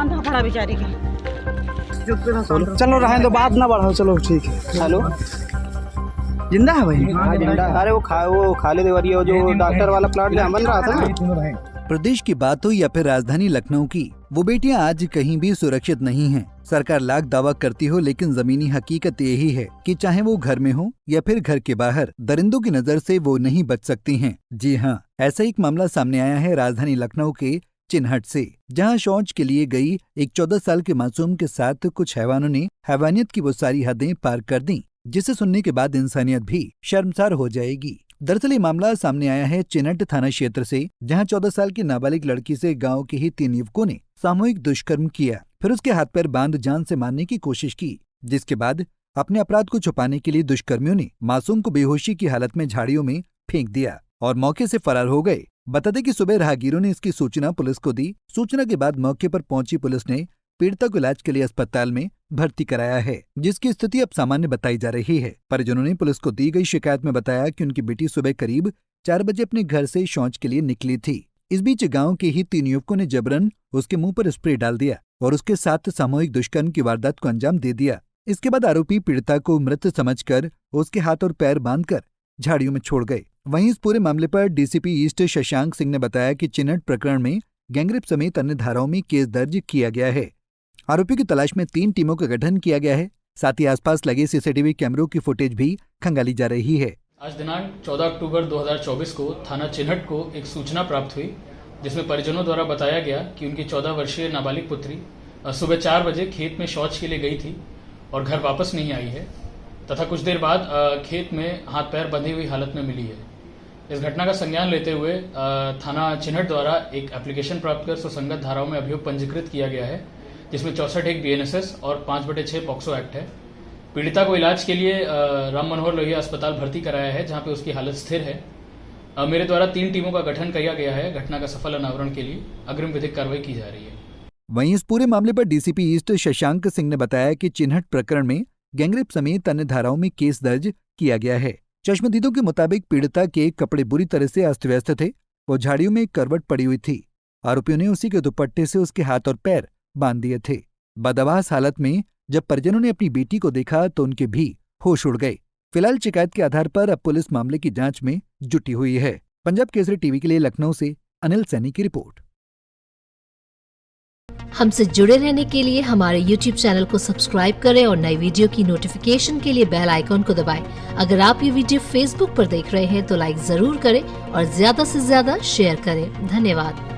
बांधा पड़ा बेचारी के। चलो रहने दो, बात ना बढ़ाओ, चलो ठीक है। हेलो, जिंदा है भाई? हाँ जिंदा। अरे वो खालिद देवरिया जो डॉक्टर वाला प्लाट जहाँ बन रहा था ना। प्रदेश की बात हो या फिर राजधानी लखनऊ की, वो बेटियां आज कहीं भी सुरक्षित नहीं हैं। सरकार लाख दावा करती हो, लेकिन जमीनी हकीकत यही है कि चाहे वो घर में हो या फिर घर के बाहर, दरिंदों की नजर से वो नहीं बच सकती हैं। जी हाँ, ऐसा एक मामला सामने आया है राजधानी लखनऊ के चिन्हट से, जहां शौच के लिए गई एक 14 साल के मासूम के साथ कुछ हैवानों ने हैवानियत की वो सारी हदें पार कर दी, जिसे सुनने के बाद इंसानियत भी शर्मसार हो जाएगी। दरअसल ये मामला सामने आया है चिन्हट थाना क्षेत्र से, जहां 14 साल की नाबालिग लड़की से गांव के ही 3 युवकों ने सामूहिक दुष्कर्म किया, फिर उसके हाथ पैर बांध जान से मारने की कोशिश की, जिसके बाद अपने अपराध को छुपाने के लिए दुष्कर्मियों ने मासूम को बेहोशी की हालत में झाड़ियों में फेंक दिया और मौके से फरार हो गए। बता दें कि सुबह राहगीरों ने इसकी सूचना पुलिस को दी। सूचना के बाद मौके पर पहुंची पुलिस ने पीड़िता को इलाज के लिए अस्पताल में भर्ती कराया है, जिसकी स्थिति अब सामान्य बताई जा रही है। परिजनों ने पुलिस को दी गई शिकायत में बताया कि उनकी बेटी सुबह करीब 4 बजे अपने घर से शौच के लिए निकली थी। इस बीच गांव के ही 3 युवकों ने जबरन उसके मुंह पर स्प्रे डाल दिया और उसके साथ सामूहिक दुष्कर्म की वारदात को अंजाम दे दिया। इसके बाद आरोपी पीड़िता को मृत समझकर उसके हाथ और पैर बांधकर झाड़ियों में छोड़ गए। वहीं इस पूरे मामले पर डीसीपी ईस्ट शशांक सिंह ने बताया कि चिन्हट प्रकरण में गैंगरेप समेत अन्य धाराओं में केस दर्ज किया गया है। आरोपियों की तलाश में 3 टीमों का गठन किया गया है। साथ ही आसपास लगे सीसीटीवी कैमरों की फुटेज भी खंगाली जा रही है। आज दिनांक 14 अक्टूबर 2024 को थाना चिन्हट को एक सूचना प्राप्त हुई, जिसमें परिजनों द्वारा बताया गया कि उनकी 14 वर्षीय नाबालिग पुत्री सुबह 4 बजे खेत में शौच के लिए गई थी और घर वापस नहीं आई है तथा कुछ देर बाद खेत में हाथ पैर बंधी हुई हालत में मिली है। इस घटना का संज्ञान लेते हुए थाना चिन्हट द्वारा एक एप्लीकेशन प्राप्त कर सुसंगत धाराओं में अभियोग पंजीकृत किया गया है, जिसमें 64 एक बीएनएसएस और 5/6 पॉक्सो एक्ट है। पीड़िता को इलाज के लिए राम मनोहर लोहिया अस्पताल भर्ती कराया है, जहां पे उसकी हालत स्थिर है। मेरे द्वारा 3 टीमों का गठन किया गया है। घटना का सफल अनावरण के लिए अग्रिम विधिक कार्रवाई की जा रही है। वहीं इस पूरे मामले पर डीसीपी ईस्ट शशांक सिंह ने बताया कि चिन्हट प्रकरण में गैंगरेप समेत अन्य धाराओं में केस दर्ज किया गया है। चश्मदीदों के मुताबिक पीड़िता के कपड़े बुरी तरह से अस्त व्यस्त थे। वो झाड़ियों में एक करवट पड़ी हुई थी। आरोपियों ने उसी के दुपट्टे से उसके हाथ और पैर बांध दिए थे। बदहवास हालत में जब परिजनों ने अपनी बेटी को देखा तो उनके भी होश उड़ गए। फिलहाल शिकायत के आधार पर अब पुलिस मामले की जांच में जुटी हुई है। पंजाब केसरी टीवी के लिए लखनऊ से अनिल सैनी की रिपोर्ट। हमसे जुड़े रहने के लिए हमारे YouTube चैनल को सब्सक्राइब करें और नई वीडियो की नोटिफिकेशन के लिए बेल आइकॉन को दबाएं। अगर आप ये वीडियो Facebook पर देख रहे हैं तो लाइक जरूर करें और ज्यादा से ज्यादा शेयर करें। धन्यवाद।